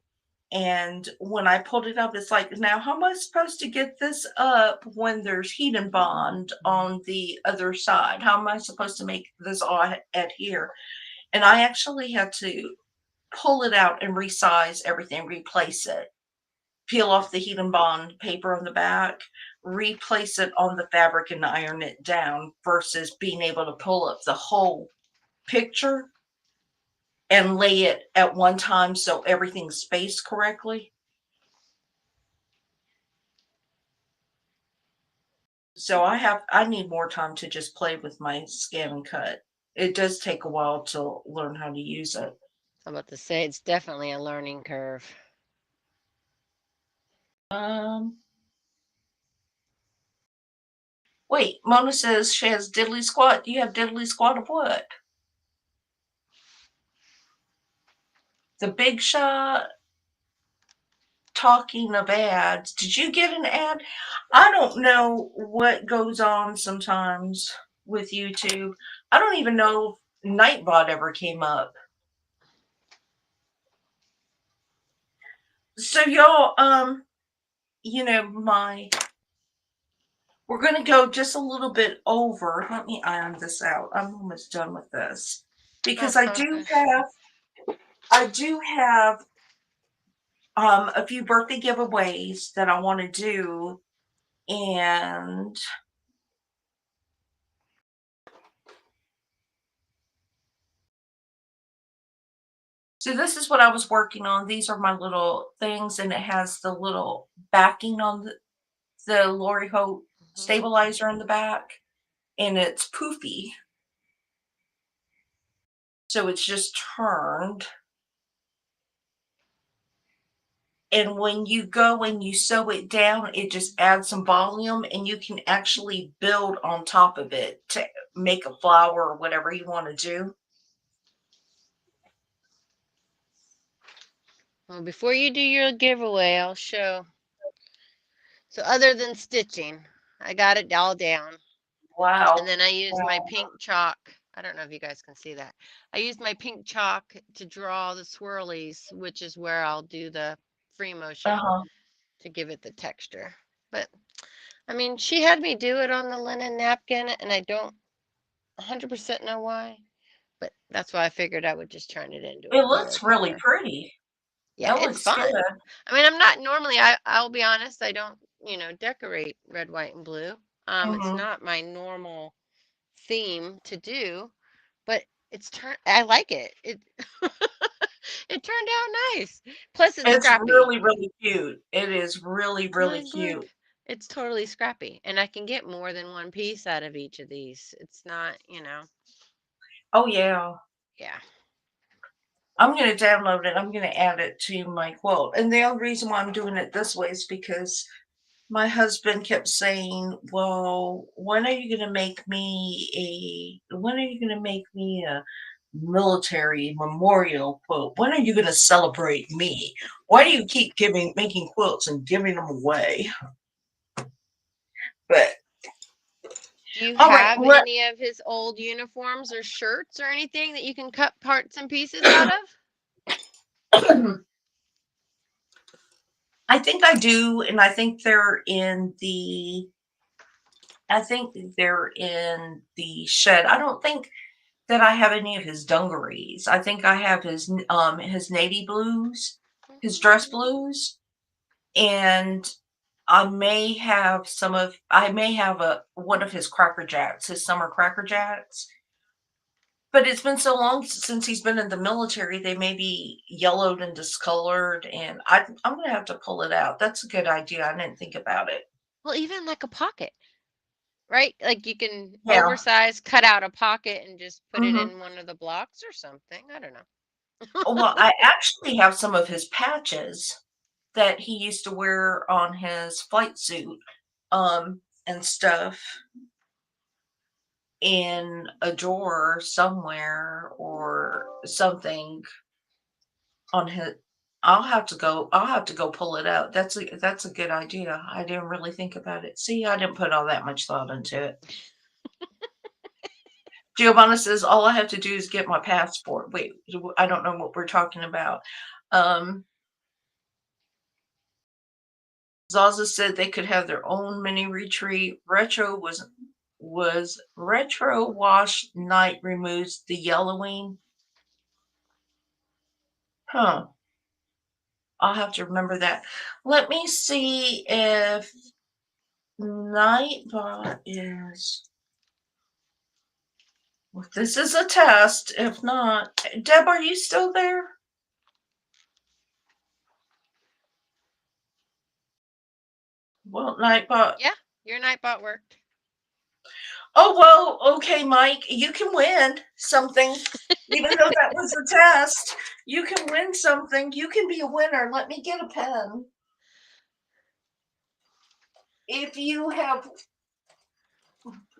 And when I pulled it up, it's like, now how am I supposed to get this up when there's Heat and Bond on the other side? How am I supposed to make this all adhere? And I actually had to pull it out and resize everything, replace it, peel off the Heat and Bond paper on the back, replace it on the fabric and iron it down versus being able to pull up the whole picture and lay it at one time so everything's spaced correctly. So I need more time to just play with my scan and cut. It does take a while to learn how to use it. I'm about to say it's definitely a learning curve. Um, Wait, Mona says she has diddly squat. Do you have diddly squat of what? The Big Shot. Talking of ads, did you get an ad? I don't know what goes on sometimes with YouTube. I don't even know if Nightbot ever came up. So y'all, my we're gonna go just a little bit over. Let me iron this out. I'm almost done with this Oh because I do gosh. have I do have a few birthday giveaways that I want to do, and So this is what I was working on. These are my little things, and it has the little backing on the Lori Hope Mhm. stabilizer in the back, and it's poofy. So it's just turned. And when you go and you sew it down, it just adds some volume, and you can actually build on top of it to make a flower or whatever you want to do. Well, before you do your giveaway, I'll show. So other than stitching, I got it all down. And Wow. then I used my Wow. pink chalk. I don't know if you guys can see that. I used my pink chalk to draw the swirlies, which is where I'll do the free motion Uh-huh. to give it the texture. But I mean, she had me do it on the linen napkin, and I don't 100% know why, but that's why I figured I would just turn it into a It pillow looks really cover. pretty. Yeah, It it's looks good. fun. I mean, I'm not normally, I'll be honest, I don't, decorate red, white, and blue. It's Mhm. not my normal theme to do, but I like it. It turned out nice. Plus it's It's scrappy. really, really cute. It is really, really Like, look, cute. it's totally scrappy, and I can get more than one piece out of each of these. It's not, Oh, yeah. yeah. I'm gonna download it. I'm gonna add it to my quilt. And the only reason why I'm doing it this way is because my husband kept saying, "Well, when are you gonna make me a military memorial quilt? When are you gonna celebrate me? Why do you keep giving making quilts and giving them away?" But Do you all right, have let any of his old uniforms or shirts or anything that you can cut parts and pieces out of? I think I do, and I think they're in the shed. I don't think that I have any of his dungarees. I think I have his navy blues, his Mhm. dress blues, and I may have a one of his Cracker Jacks, his summer Cracker Jacks. But it's been so long since he's been in the military, they may be yellowed and discolored, and I'm gonna have to pull it out. That's a good idea. I didn't think about it. Well, even like a pocket, right? Like you can Yeah. oversize, cut out a pocket and just put it Mhm. in one of the blocks or something. I don't know. Well, I actually have some of his patches that he used to wear on his flight suit, and stuff in a drawer somewhere or something on his I'll have to go pull it out. That's a good idea. I didn't really think about it. See, I didn't put all that much thought into it. Giovanna says all I have to do is get my passport. Wait, I don't know what we're talking about. Um, Zaza said they could have their own mini retreat. Was retro wash night removes the yellowing. Huh. I'll have to remember that. Let me see if Nightbot is. If this is a test. If not, Deb, are you still there? Well, Nightbot. Yeah, your nightbot worked. Oh, well, okay, Mike, you can win something. Even though that was a test, you can win something. You can be a winner. Let me get a pen. If you have,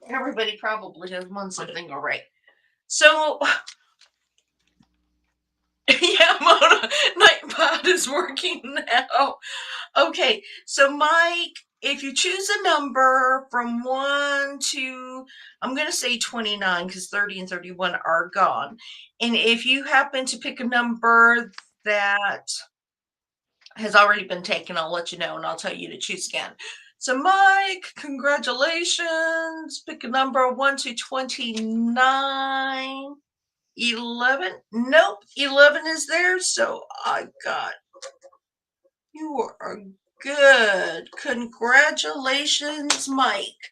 everybody probably has won something, all right. So, yeah, Mona, Nightbot is working now. Okay, so Mike, if you choose a number from 1 to, I'm going to say 29 because 30 and 31 are gone. And if you happen to pick a number that has already been taken, I'll let you know and I'll tell you to choose again. So, Mike, congratulations. Pick a number 1 to 29. 11. Nope, 11 is there. So I got you are good. Congratulations, Mike.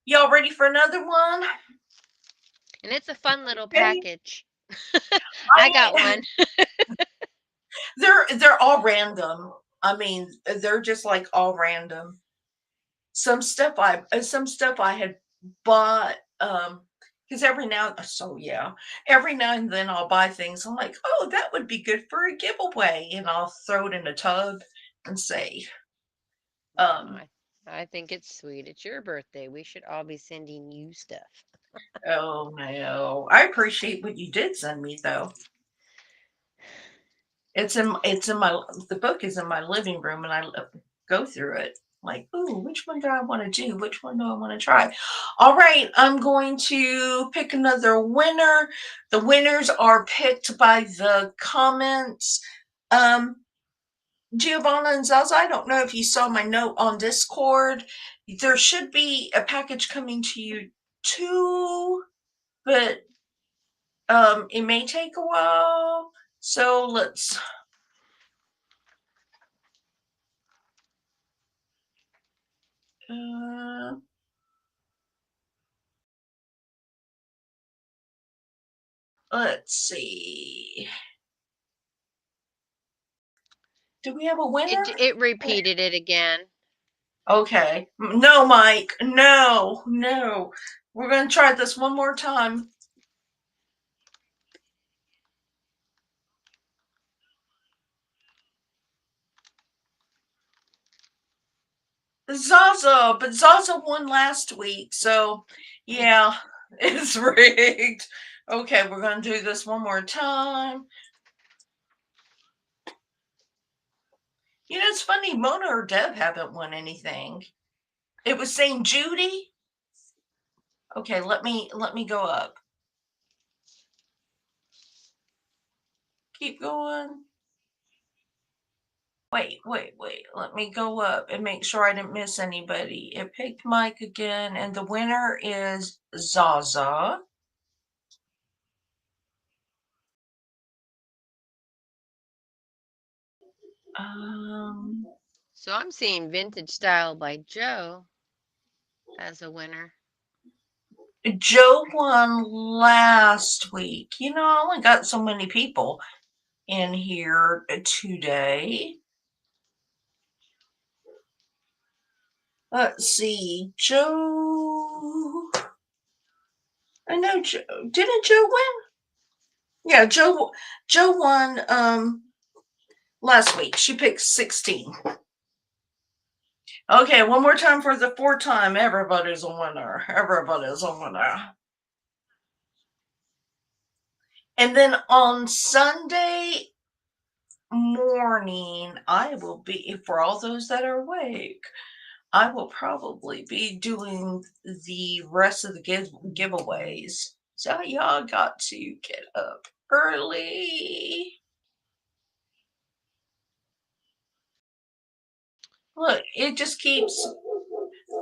Y'all ready for another one? And it's a fun little Okay. package. I got I one. They're all random. I mean, they're just like all random. Some stuff I had bought, because every now and then I'll buy things. I'm like, oh, that would be good for a giveaway, and I'll throw it in a tub and say, No, um, I think it's sweet. It's your birthday. We should all be sending you stuff. oh no, I appreciate what you did send me though. It's in my the book is in my living room, and go through it. Like, ooh, which one do I want to do? Which one do I want to try? All right, I'm going to pick another winner. The winners are picked by the comments. Um, Giovanna and Zaza, I don't know if you saw my note on Discord. There should be a package coming to you too, but it may take a while. So uh, let's see. Do we have a winner? It repeated it again. Okay. No, Mike. No, no. We're going to try this one more time. Zaza, but Zaza won last week. So, yeah, it's rigged. Okay, we're going to do this one more time. You know, it's funny. Mona or Deb haven't won anything. It was saying Judy. Okay, let me go up. Keep going. Wait. Let me go up and make sure I didn't miss anybody. It picked Mike again, and the winner is Zaza. Um, So I'm seeing Vintage Style by Joe as a winner. Joe won last week. You know, I only got so many people in here today. Let's see. Joe. I know Joe. Didn't Joe win? Yeah, Joe won last week. She picked 16. Okay, one more time for the fourth time. Everybody's a winner. Everybody's a winner. And then on Sunday morning, I will be, for all those that are awake, I will probably be doing the rest of the giveaways. So y'all got to get up early. Look, it just keeps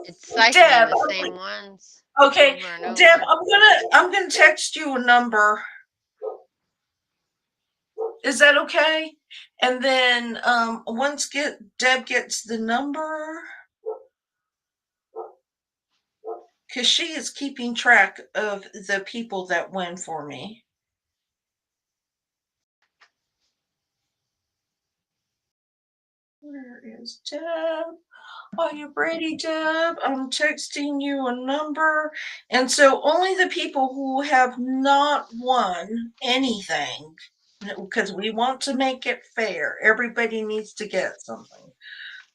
It's cycling Deb. the same ones Okay, over and Deb, over. I'm gonna text you a number. Is that okay? And then once Deb gets the number, because she is keeping track of the people that win for me. Where is Deb? Are you ready, Deb? I'm texting you a number. And so only the people who have not won anything, because we want to make it fair. Everybody needs to get something.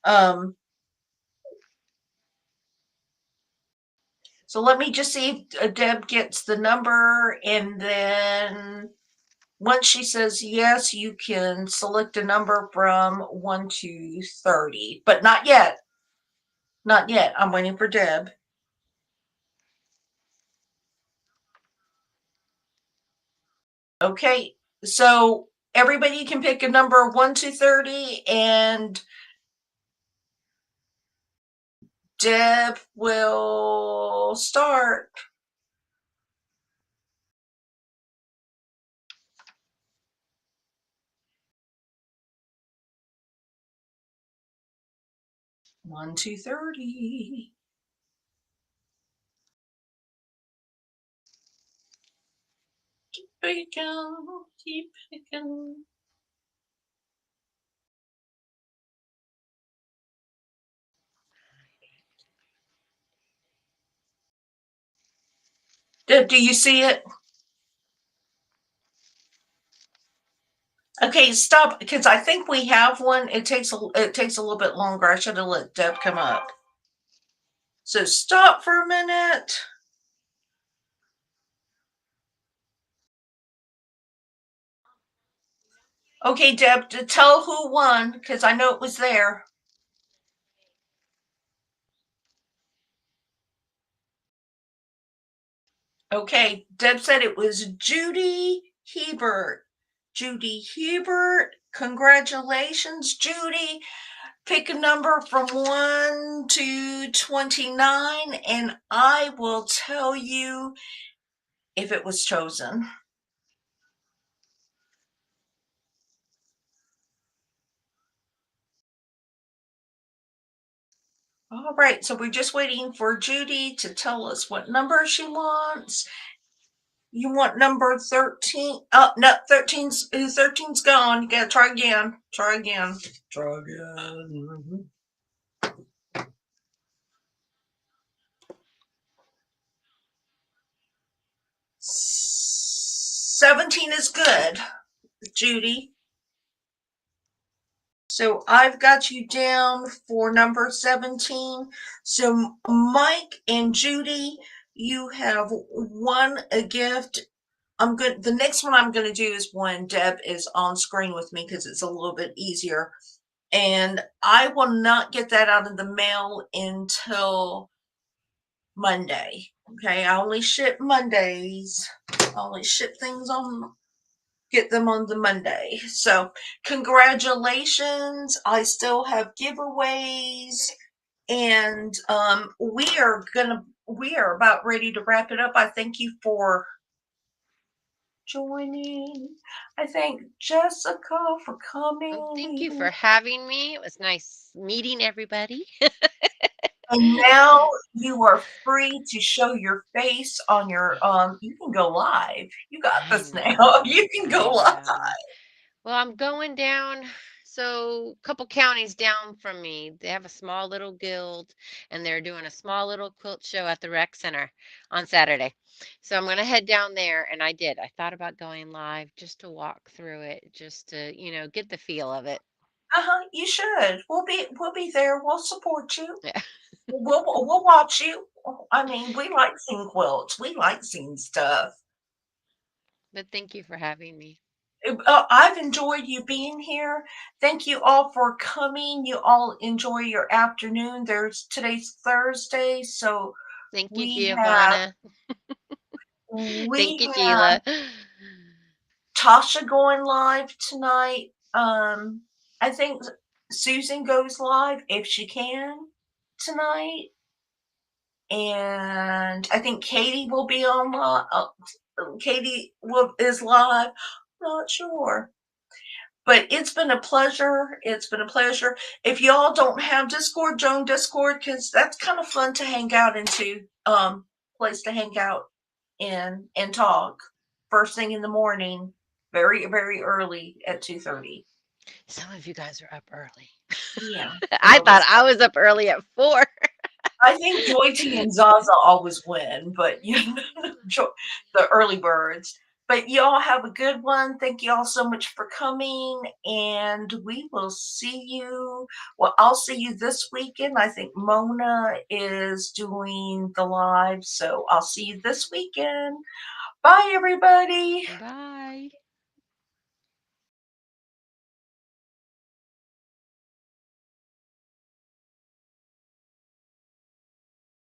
Um, so let me just see if Deb gets the number, and then once she says yes, you can select a number from 1 to 30, but not yet. Not yet. I'm waiting for Deb. Okay, so everybody can pick a number 1 to 30, and Deb will start. One to 30. Keep picking, keep picking. Deb, do you see it? Okay, stop, because I think we have one. It takes a little bit longer. I should have let Deb come up. So stop for a minute. Okay, Deb, to tell who won, because I know it was there. Okay, Deb said it was Judy Hebert. Judy Hebert, congratulations, Judy. Pick a number from 1 to 29, and I will tell you if it was chosen. All right, so we're just waiting for Judy to tell us what number she wants. You want number 13? Oh, no, 13's gone. You gotta try again. Try again. Try again. 17 is good, Judy. So I've got you down for number 17. So Mike and Judy, you have won a gift. I'm good. The next one I'm going to do is when Deb is on screen with me because it's a little bit easier. And I will not get that out of the mail until Monday. Okay. I only ship Mondays. I only ship things on get them on the Monday. So congratulations. I still have giveaways and we are about ready to wrap it up. I thank you for joining. I thank Jessica for Well, thank you coming. for having me. It was nice meeting everybody. And now you are free to show your face on your you can go live. You got I this now. know. You can I go live. know. Well, I'm going down. So, a couple counties down from me, they have a small little guild, and they're doing a small little quilt show at the rec center on Saturday. So, I'm going to head down there, and I did. I thought about going live just to walk through it, just to, get the feel of it. Uh-huh, you should. We'll be there. We'll support you. Yeah. We'll watch you. I mean, we like seeing quilts. We like seeing stuff. But thank you for having me. I've enjoyed you being here. Thank you all for coming. You all enjoy your afternoon. Today's Thursday, so Thank you, we have Giovanna. Thank we you, have Sheila. Tasha going live tonight. I think Susan goes live if she can tonight, and I think Katie will be on live. Is live. Not sure. But it's been a pleasure. It's been a pleasure. If y'all don't have Discord, join Discord because that's kind of fun to hang out into. Place to hang out in and talk first thing in the morning, very very early at 2:30. Some of you guys are up early. Yeah, some I of thought us. I was up early at 4. I think Joy T and Zaza always win, but you know, the early birds. But y'all have a good one. Thank you all so much for coming, and we will see you. Well, I'll see you this weekend. I think Mona is doing the live, so I'll see you this weekend. Bye, everybody. Bye.